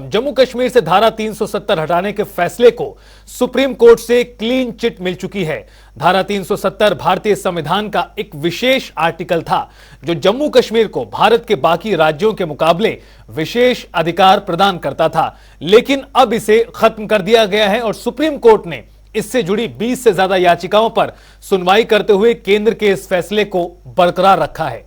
जम्मू कश्मीर से धारा 370 हटाने के फैसले को सुप्रीम कोर्ट से क्लीन चिट मिल चुकी है। धारा 370 भारतीय संविधान का एक विशेष आर्टिकल था जो जम्मू कश्मीर को भारत के बाकी राज्यों के मुकाबले विशेष अधिकार प्रदान करता था, लेकिन अब इसे खत्म कर दिया गया है और सुप्रीम कोर्ट ने इससे जुड़ी 20 से ज्यादा याचिकाओं पर सुनवाई करते हुए केंद्र के इस फैसले को बरकरार रखा है।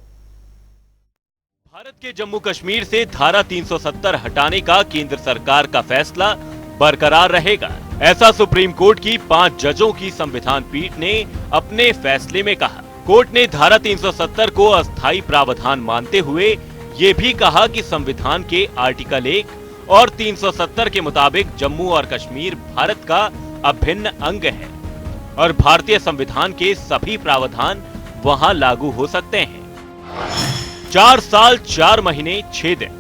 भारत के जम्मू कश्मीर से धारा 370 हटाने का केंद्र सरकार का फैसला बरकरार रहेगा, ऐसा सुप्रीम कोर्ट की 5 जजों की संविधान पीठ ने अपने फैसले में कहा। कोर्ट ने धारा 370 को अस्थायी प्रावधान मानते हुए ये भी कहा कि संविधान के आर्टिकल 1 और 370 के मुताबिक जम्मू और कश्मीर भारत का अभिन्न अंग है और भारतीय संविधान के सभी प्रावधान वहां लागू हो सकते हैं। 4 साल 4 महीने 6 दिन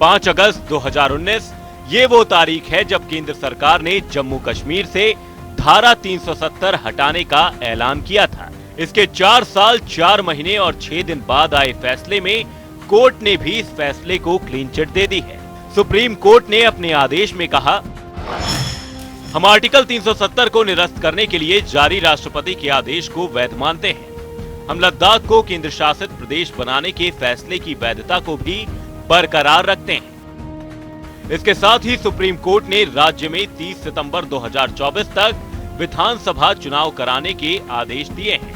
5 अगस्त 2019 ये वो तारीख है जब केंद्र सरकार ने जम्मू कश्मीर से धारा 370 हटाने का ऐलान किया था। इसके 4 साल 4 महीने और 6 दिन बाद आए फैसले में कोर्ट ने भी इस फैसले को क्लीन चिट दे दी है। सुप्रीम कोर्ट ने अपने आदेश में कहा, हम आर्टिकल 370 को निरस्त करने के लिए जारी राष्ट्रपति के आदेश को वैध मानते हैं। हम लद्दाख को केंद्र शासित प्रदेश बनाने के फैसले की वैधता को भी बरकरार रखते हैं। इसके साथ ही सुप्रीम कोर्ट ने राज्य में 30 सितंबर 2024 तक विधानसभा चुनाव कराने के आदेश दिए हैं।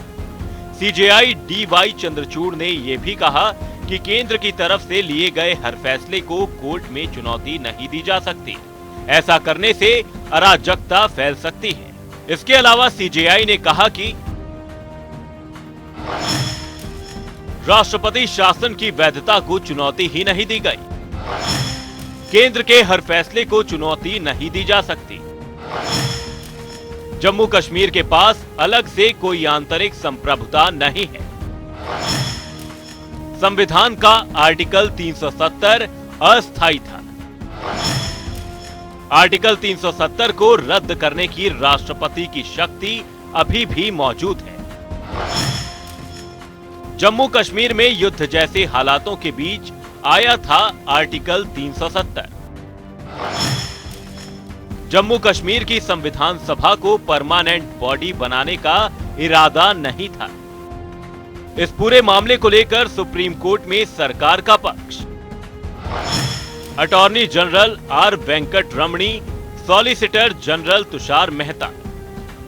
CJI D.Y.. चंद्रचूड़ ने ये भी कहा कि केंद्र की तरफ से लिए गए हर फैसले को कोर्ट में चुनौती नहीं दी जा सकती। ऐसा करने से अराजकता फैल सकती है। इसके अलावा सीजेआई ने कहा कि राष्ट्रपति शासन की वैधता को चुनौती ही नहीं दी गई। केंद्र के हर फैसले को चुनौती नहीं दी जा सकती। जम्मू कश्मीर के पास अलग से कोई आंतरिक संप्रभुता नहीं है। संविधान का आर्टिकल 370 अस्थायी था। आर्टिकल 370 को रद्द करने की राष्ट्रपति की शक्ति अभी भी मौजूद है। जम्मू कश्मीर में युद्ध जैसे हालातों के बीच आया था आर्टिकल 370। जम्मू कश्मीर की संविधान सभा को परमानेंट बॉडी बनाने का इरादा नहीं था। इस पूरे मामले को लेकर सुप्रीम कोर्ट में सरकार का पक्ष, अटॉर्नी जनरल आर वेंकट रमणी, सॉलिसिटर जनरल तुषार मेहता,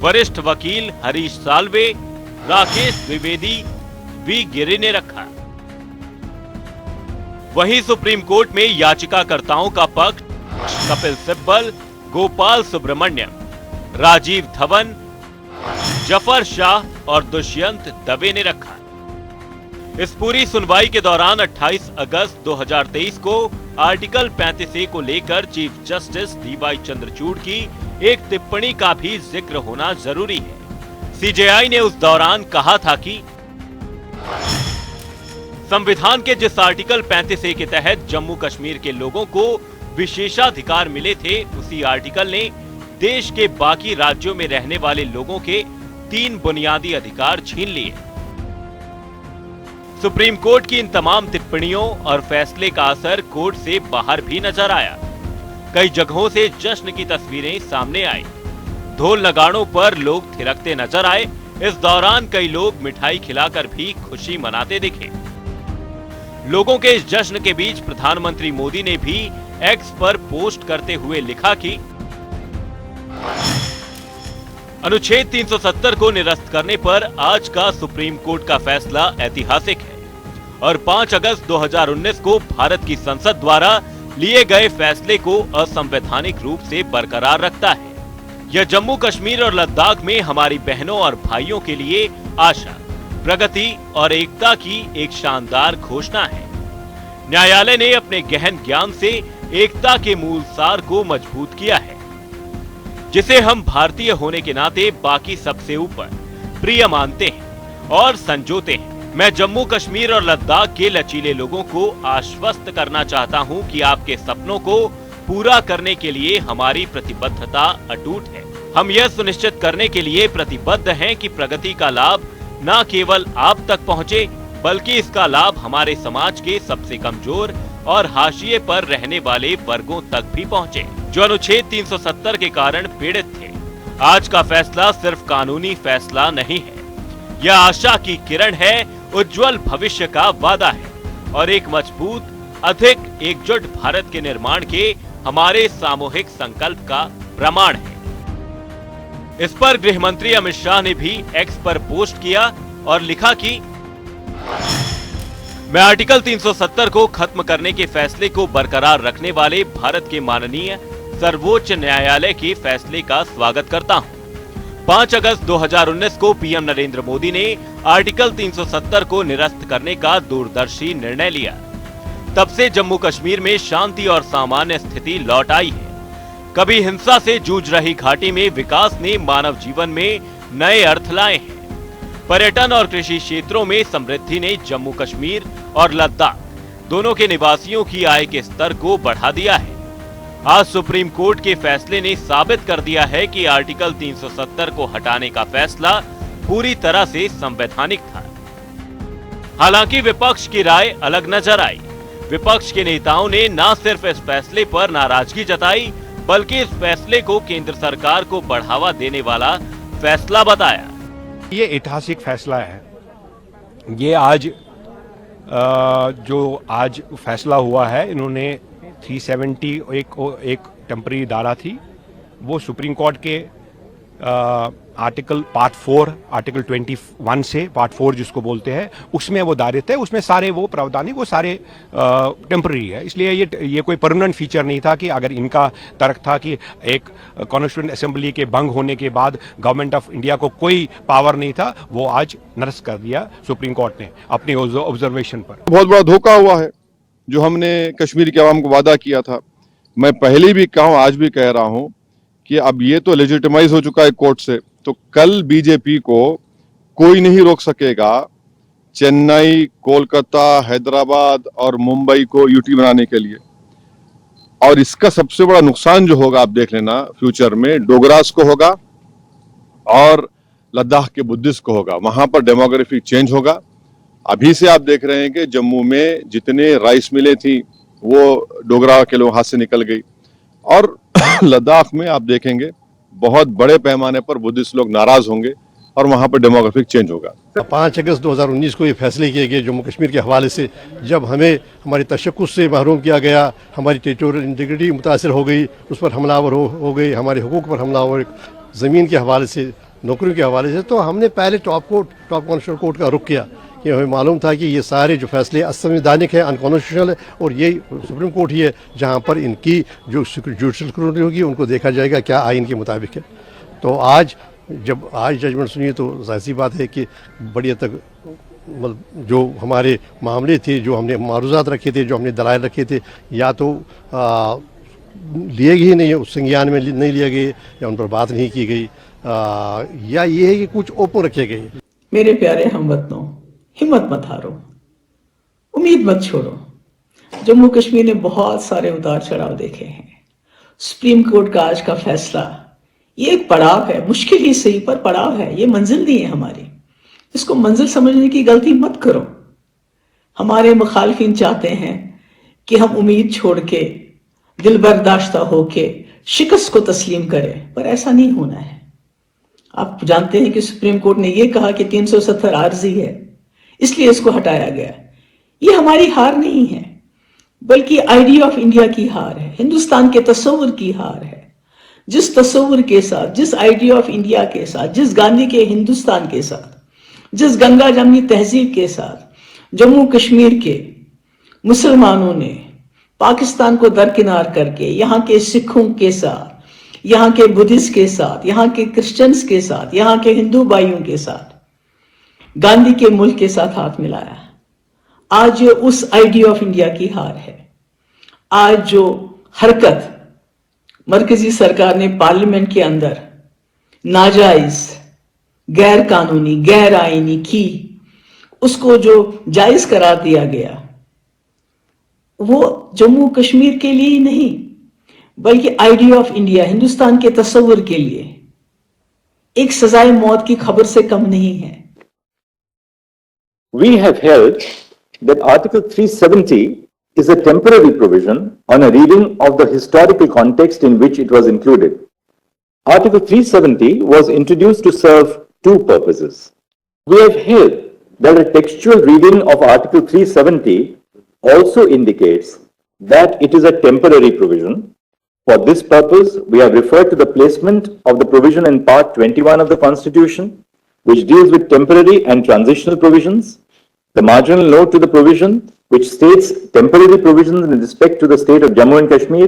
वरिष्ठ वकील हरीश साल्वे, राकेश द्विवेदी, वी गिरी ने रखा। वहीं सुप्रीम कोर्ट में याचिकाकर्ताओं का पक्ष कपिल सिब्बल, गोपाल सुब्रमण्यम, राजीव धवन, जफर शाह और दुष्यंत दवे ने रखा। इस पूरी सुनवाई के दौरान 28 अगस्त 2023 को आर्टिकल 35A को लेकर चीफ जस्टिस डी.वाई. चंद्रचूड़ की एक टिप्पणी का भी जिक्र होना जरूरी है। सीजेआई ने उस दौरान कहा था कि संविधान के जिस आर्टिकल 35A के तहत जम्मू कश्मीर के लोगों को विशेषाधिकार मिले थे, उसी आर्टिकल ने देश के बाकी राज्यों में रहने वाले लोगों के 3 बुनियादी अधिकार छीन लिए। सुप्रीम कोर्ट की इन तमाम टिप्पणियों और फैसले का असर कोर्ट से बाहर भी नजर आया। कई जगहों से जश्न की तस्वीरें सामने आई। ढोल नगाड़ों पर लोग थिरकते नजर आए। इस दौरान कई लोग मिठाई खिलाकर भी खुशी मनाते दिखे। लोगों के इस जश्न के बीच प्रधानमंत्री मोदी ने भी एक्स पर पोस्ट करते हुए लिखा कि अनुच्छेद 370 को निरस्त करने पर आज का सुप्रीम कोर्ट का फैसला ऐतिहासिक है और 5 अगस्त 2019 को भारत की संसद द्वारा लिए गए फैसले को असंवैधानिक रूप से बरकरार रखता है। यह जम्मू कश्मीर और लद्दाख में हमारी बहनों और भाइयों के लिए आशा, प्रगति और एकता की एक शानदार घोषणा है। न्यायालय ने अपने गहन ज्ञान से एकता के मूल सार को मजबूत किया है, जिसे हम भारतीय होने के नाते बाकी सबसे ऊपर प्रिय मानते हैं और संजोते हैं। मैं जम्मू कश्मीर और लद्दाख के लचीले लोगों को आश्वस्त करना चाहता हूं कि आपके सपनों को पूरा करने के लिए हमारी प्रतिबद्धता अटूट है। हम यह सुनिश्चित करने के लिए प्रतिबद्ध हैं कि प्रगति का लाभ न केवल आप तक पहुंचे, बल्कि इसका लाभ हमारे समाज के सबसे कमजोर और हाशिए पर रहने वाले वर्गों तक भी पहुंचे, जो अनुच्छेद 370 के कारण पीड़ित थे। आज का फैसला सिर्फ कानूनी फैसला नहीं है, यह आशा की किरण है, उज्जवल भविष्य का वादा है और एक मजबूत, अधिक एकजुट भारत के निर्माण के हमारे सामूहिक संकल्प का प्रमाण है। इस पर गृह मंत्री अमित शाह ने भी एक्स पर पोस्ट किया और लिखा कि मैं आर्टिकल 370 को खत्म करने के फैसले को बरकरार रखने वाले भारत के माननीय सर्वोच्च न्यायालय के फैसले का स्वागत करता हूं। 5 अगस्त 2019 को पीएम नरेंद्र मोदी ने आर्टिकल 370 को निरस्त करने का दूरदर्शी निर्णय लिया। तब से जम्मू कश्मीर में शांति और सामान्य स्थिति लौट आई है। कभी हिंसा से जूझ रही घाटी में विकास ने मानव जीवन में नए अर्थ लाए हैं। पर्यटन और कृषि क्षेत्रों में समृद्धि ने जम्मू कश्मीर और लद्दाख दोनों के निवासियों की आय के स्तर को बढ़ा दिया है। आज सुप्रीम कोर्ट के फैसले ने साबित कर दिया है कि आर्टिकल 370 को हटाने का फैसला पूरी तरह से संवैधानिक था। हालांकि विपक्ष की राय अलग नजर आई। विपक्ष के नेताओं ने न सिर्फ इस फैसले पर नाराजगी जताई, बल्कि इस फैसले को केंद्र सरकार को बढ़ावा देने वाला फैसला बताया। ये ऐतिहासिक फैसला है। ये आज जो आज फैसला हुआ है, इन्होंने 370 एक टेम्पररी धारा थी, वो सुप्रीम कोर्ट के आर्टिकल पार्ट 4 आर्टिकल 21 से पार्ट 4 जिसको बोलते हैं, उसमें वो धारित है। उसमें सारे वो प्रावधान वो सारे टेम्पररी है। इसलिए ये कोई परमानेंट फीचर नहीं था कि अगर इनका तर्क था कि एक कॉन्स्टिट्यूएंट असेंबली के भंग होने के बाद गवर्नमेंट ऑफ इंडिया को कोई पावर नहीं था, वो आज निरस्त कर दिया सुप्रीम कोर्ट ने अपनी ऑब्जर्वेशन पर। बहुत बड़ा धोखा हुआ है जो हमने कश्मीर के आवाम को वादा किया था। मैं पहले भी कहा हूं, आज भी कह रहा हूं कि अब ये तो लेजिटिमाइज हो चुका है कोर्ट से, तो कल बीजेपी को कोई नहीं रोक सकेगा चेन्नई, कोलकाता, हैदराबाद और मुंबई को यूटी बनाने के लिए। और इसका सबसे बड़ा नुकसान जो होगा, आप देख लेना, फ्यूचर में डोगरास को होगा और लद्दाख के बुद्धिस्ट को होगा। वहां पर डेमोग्राफिक चेंज होगा। अभी से आप देख रहे हैं कि जम्मू में जितने राइस मिलें थी वो डोगरा के लोग हाथ से निकल गई, और लद्दाख में आप देखेंगे बहुत बड़े पैमाने पर बुद्धिस्ट लोग नाराज होंगे और वहां पर डेमोग्राफिक चेंज होगा। 5 अगस्त 2019 को ये फैसले किए गए जम्मू कश्मीर के हवाले से, जब हमें हमारी तशक्कुस से महरूम किया गया, हमारी टेरिटोरियल इंटीग्रिटी मुतासर हो गई, उस पर हमलावर हो गई, हमारे हुकूक पर हमलावर, ज़मीन के हवाले से, नौकरियों के हवाले से, तो हमने पहले टॉप कॉन्स्टिट्यूशनल कोर्ट का रुख किया कि हमें मालूम था कि ये सारे जो फैसले असंवैधानिक है, अनकॉन्स्टिट्यूशनल है, और ये सुप्रीम कोर्ट ही है जहाँ पर इनकी जो जुडिशल स्क्रूटनी होगी उनको देखा जाएगा क्या आइन के मुताबिक है। तो आज जब जजमेंट सुनिए तो जाहिर सी बात है कि बड़ी हद तक जो हमारे मामले थे, जो हमने मारूजात रखे थे, जो हमने दलाइल रखे थे, या तो लिए ही नहीं, उस संज्ञान में नहीं लिए गए, या उन पर बात नहीं की गई, या ये है कि कुछ ओपन रखे गए। मेरे प्यारे हमवतनों, हिम्मत मत हारो, उम्मीद मत छोड़ो। जम्मू कश्मीर ने बहुत सारे उतार चढ़ाव देखे हैं। सुप्रीम कोर्ट का आज का फैसला ये एक पड़ाव है, मुश्किल ही सही पर पड़ाव है। ये मंजिल नहीं है हमारी, इसको मंजिल समझने की गलती मत करो। हमारे मुखालफिन चाहते हैं कि हम उम्मीद छोड़ के, दिल बर्दाश्ता होके शिकस्त को तस्लीम करें, पर ऐसा नहीं होना है। आप जानते हैं कि सुप्रीम कोर्ट ने यह कहा कि 370 आर्जी है, इसलिए इसको हटाया गया। ये हमारी हार नहीं है, बल्कि आइडिया ऑफ इंडिया की हार है, हिंदुस्तान के तस्वुर की हार है। जिस तस्वुर के साथ, जिस आइडिया ऑफ इंडिया के साथ, जिस गांधी के हिंदुस्तान के साथ, जिस गंगा जमनी तहजीब के साथ जम्मू कश्मीर के मुसलमानों ने पाकिस्तान को दरकिनार करके यहाँ के सिखों के साथ, यहाँ के बुद्धिस्ट के साथ, यहाँ के क्रिश्चियंस के साथ, यहाँ के हिंदू भाइयों के साथ, गांधी के मुल्क के साथ हाथ मिलाया, आज ये उस आइडिया ऑफ इंडिया की हार है। आज जो हरकत मरकजी सरकार ने पार्लियामेंट के अंदर नाजायज, गैर कानूनी, गैर आईनी की, उसको जो जायज करार दिया गया, वो जम्मू कश्मीर के लिए ही नहीं, बल्कि आइडिया ऑफ इंडिया, हिंदुस्तान के तस्वुर के लिए एक सजाए मौत की खबर से कम नहीं है। We have held that Article 370 is a temporary provision on a reading of the historical context in which it was included. Article 370 was introduced to serve two purposes. We have held that a textual reading of Article 370 also indicates that it is a temporary provision. For this purpose, we have referred to the placement of the provision in Part 21 of the Constitution, which deals with temporary and transitional provisions, the marginal note to the provision, which states temporary provisions in respect to the state of Jammu and Kashmir,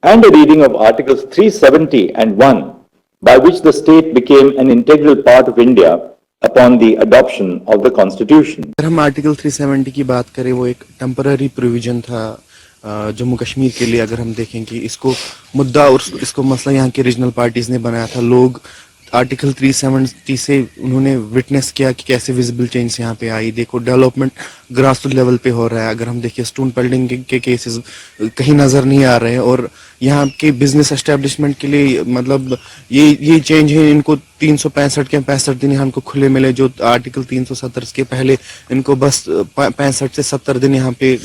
and a reading of Articles 370 and 1, by which the state became an integral part of India upon the adoption of the Constitution. अगर हम article 370 की बात करें, वो एक temporary provision था जम्मू कश्मीर के लिए। अगर हम देखें कि इसको मुद्दा और इसको मसला यहाँ के रीजनल पार्टीज ने बनाया था, लोग आर्टिकल 370 से उन्होंने विटनेस किया कि कैसे विजिबल चेंज यहाँ पे आई। देखो डेवलपमेंट ग्रास रूट लेवल पे हो रहा है। अगर हम देखिए स्टोन पेल्टिंग के केसेस कहीं नज़र नहीं आ रहे हैं, और यहाँ के बिजनेस एस्टेब्लिशमेंट के लिए मतलब ये चेंज है। इनको 365 के 65 दिन यहाँ को खुले मिले, जो आर्टिकल 370 के पहले इनको बस 65 से 70 दिन यहाँ पे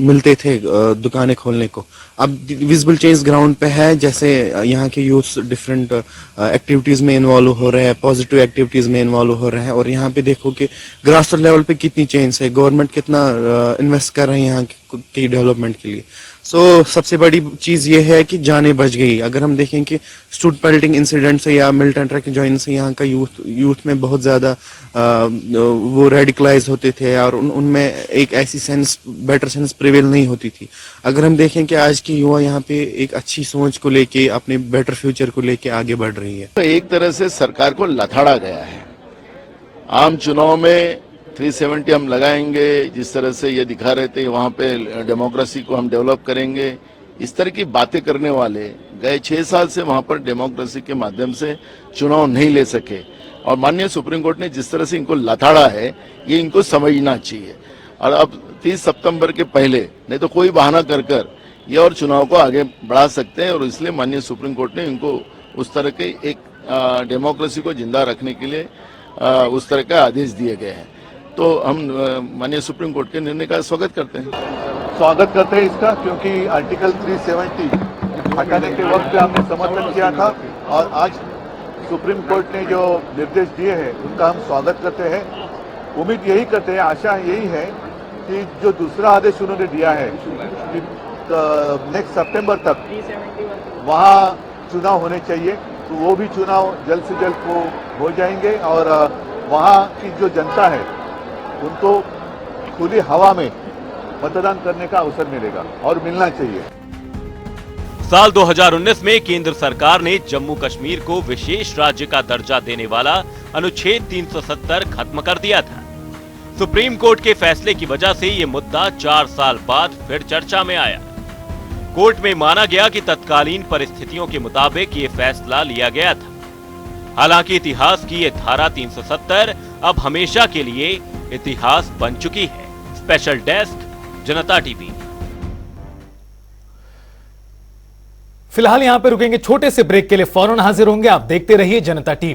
मिलते थे दुकानें खोलने को। अब विजिबल चेंज ग्राउंड पे है, जैसे यहाँ के यूथ डिफरेंट एक्टिविटीज में इन्वॉल्व हो रहे हैं, पॉजिटिव एक्टिविटीज में इन्वॉल्व हो रहे हैं, और यहाँ पे देखो कि ग्रास रूट लेवल पे कितनी चेंज है, गवर्नमेंट कितना इन्वेस्ट कर रहे हैं यहाँ की डेवलपमेंट के लिए। सबसे बड़ी चीज ये है कि जानें बच गई। अगर हम देखें कि स्टूड पेल्टिंग इंसिडेंट से या मिलिटेंट ट्रक जॉइन से यहाँ का यूथ में बहुत ज्यादा वो रेडिकलाइज होते थे, और उनमें एक ऐसी सेंस बेटर सेंस प्रिवेल नहीं होती थी। अगर हम देखें कि आज की युवा यहाँ पे एक अच्छी सोच को लेके, अपने बेटर फ्यूचर को लेके आगे बढ़ रही है। तो एक तरह से सरकार को लथाड़ा गया है। आम चुनाव में 370 हम लगाएंगे, जिस तरह से ये दिखा रहे थे वहां पे डेमोक्रेसी को हम डेवलप करेंगे, इस तरह की बातें करने वाले गए 6 साल से वहां पर डेमोक्रेसी के माध्यम से चुनाव नहीं ले सके। और माननीय सुप्रीम कोर्ट ने जिस तरह से इनको लथाड़ा है, ये इनको समझना चाहिए। और अब 30 सितंबर के पहले नहीं तो कोई बहाना कर ये और चुनाव को आगे बढ़ा सकते हैं, और इसलिए माननीय सुप्रीम कोर्ट ने इनको उस तरह के एक डेमोक्रेसी को जिंदा रखने के लिए उस तरह का आदेश दिए गए हैं। तो हम माननीय सुप्रीम कोर्ट के निर्णय का स्वागत करते हैं इसका, क्योंकि आर्टिकल 370 हटाने के वक्त पे हमने समर्थन किया था, और आज सुप्रीम कोर्ट ने जो निर्देश दिए हैं उनका हम स्वागत करते हैं। उम्मीद यही करते हैं, आशा यही है कि जो दूसरा आदेश उन्होंने दिया है कि नेक्स्ट सितंबर तक वहाँ चुनाव होने चाहिए, तो वो भी चुनाव जल्द से जल्द हो जाएंगे, और वहाँ की जो जनता है उनको खुली हवा में मतदान करने का अवसर मिलेगा और मिलना चाहिए। साल 2019 में केंद्र सरकार ने जम्मू कश्मीर को विशेष राज्य का दर्जा देने वाला अनुच्छेद 370 खत्म कर दिया था। सुप्रीम कोर्ट के फैसले की वजह से ये मुद्दा 4 साल बाद फिर चर्चा में आया। कोर्ट में माना गया कि तत्कालीन परिस्थितियों के मुताबिक ये फैसला लिया गया था। हालांकि इतिहास की ये धारा 370 अब हमेशा के लिए इतिहास बन चुकी है। स्पेशल डेस्क, जनता टीवी। फिलहाल यहां पे रुकेंगे, छोटे से ब्रेक के लिए फौरन हाजिर होंगे। आप देखते रहिए जनता टीवी।